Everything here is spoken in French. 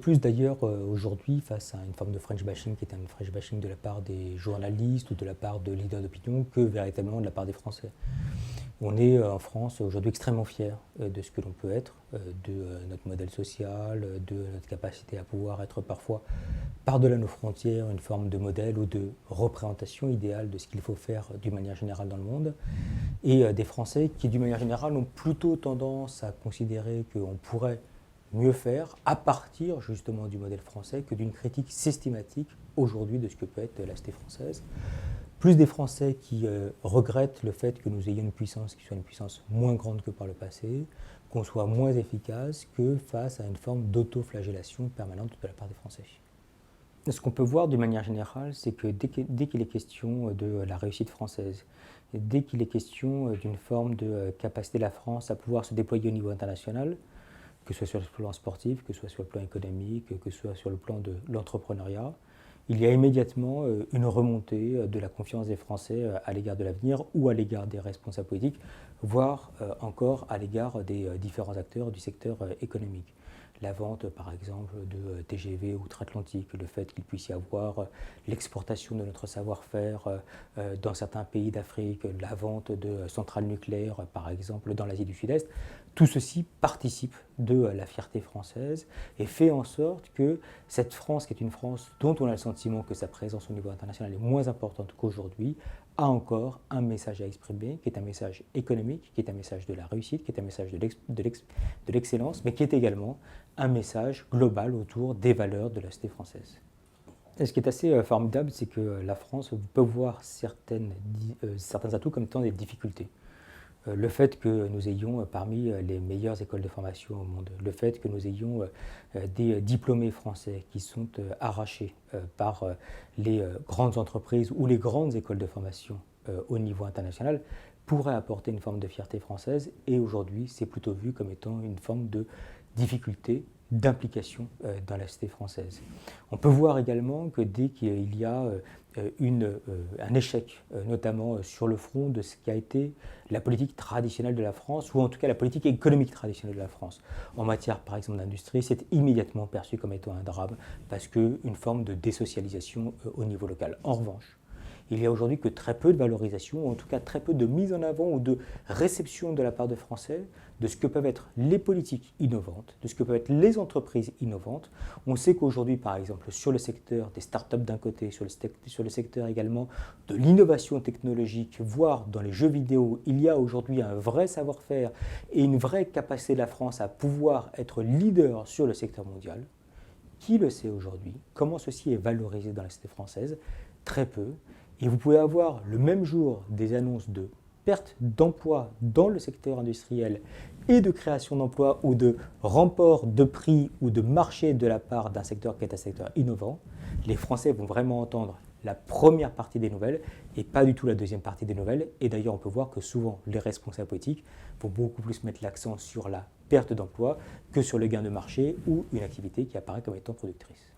plus d'ailleurs aujourd'hui face à une forme de French bashing qui est un French bashing de la part des journalistes ou de la part de leaders d'opinion que véritablement de la part des Français. On est en France aujourd'hui extrêmement fiers de ce que l'on peut être, de notre modèle social, de notre capacité à pouvoir être parfois par-delà nos frontières une forme de modèle ou de représentation idéale de ce qu'il faut faire d'une manière générale dans le monde. Et des Français qui d'une manière générale ont plutôt tendance à considérer qu'on pourrait mieux faire à partir justement du modèle français que d'une critique systématique aujourd'hui de ce que peut être la cité française. Plus des Français qui regrettent le fait que nous ayons une puissance qui soit une puissance moins grande que par le passé, qu'on soit moins efficace que face à une forme d'autoflagellation permanente de la part des Français. Ce qu'on peut voir d'une manière générale, c'est que dès qu'il est question de la réussite française, dès qu'il est question d'une forme de capacité de la France à pouvoir se déployer au niveau international, que ce soit sur le plan sportif, que ce soit sur le plan économique, que ce soit sur le plan de l'entrepreneuriat, il y a immédiatement une remontée de la confiance des Français à l'égard de l'avenir ou à l'égard des responsables politiques, voire encore à l'égard des différents acteurs du secteur économique. La vente, par exemple, de TGV outre-Atlantique, le fait qu'il puisse y avoir l'exportation de notre savoir-faire dans certains pays d'Afrique, la vente de centrales nucléaires, par exemple, dans l'Asie du Sud-Est, tout ceci participe de la fierté française et fait en sorte que cette France, qui est une France dont on a le sentiment que sa présence au niveau international est moins importante qu'aujourd'hui, a encore un message à exprimer, qui est un message économique, qui est un message de la réussite, qui est un message de l'excellence, mais qui est également un message global autour des valeurs de la cité française. Et ce qui est assez formidable, c'est que la France peut voir certains atouts comme étant des difficultés. Le fait que nous ayons parmi les meilleures écoles de formation au monde, le fait que nous ayons des diplômés français qui sont arrachés par les grandes entreprises ou les grandes écoles de formation au niveau international, pourrait apporter une forme de fierté française et aujourd'hui c'est plutôt vu comme étant une forme de difficulté d'implication dans la cité française. On peut voir également que dès qu'il y a un échec, notamment sur le front de ce qui a été la politique traditionnelle de la France, ou en tout cas la politique économique traditionnelle de la France. En matière, par exemple, d'industrie, c'est immédiatement perçu comme étant un drame, parce qu'une forme de désocialisation au niveau local. En revanche, il y a aujourd'hui que très peu de valorisation, ou en tout cas très peu de mise en avant ou de réception de la part de Français de ce que peuvent être les politiques innovantes, de ce que peuvent être les entreprises innovantes. On sait qu'aujourd'hui, par exemple, sur le secteur des startups d'un côté, sur le secteur également de l'innovation technologique, voire dans les jeux vidéo, il y a aujourd'hui un vrai savoir-faire et une vraie capacité de la France à pouvoir être leader sur le secteur mondial. Qui le sait aujourd'hui? Comment ceci est valorisé dans la cité française? Très peu. Et vous pouvez avoir le même jour des annonces de perte d'emplois dans le secteur industriel et de création d'emplois ou de remport de prix ou de marché de la part d'un secteur qui est un secteur innovant. Les Français vont vraiment entendre la première partie des nouvelles et pas du tout la deuxième partie des nouvelles. Et d'ailleurs, on peut voir que souvent, les responsables politiques vont beaucoup plus mettre l'accent sur la perte d'emploi que sur le gain de marché ou une activité qui apparaît comme étant productrice.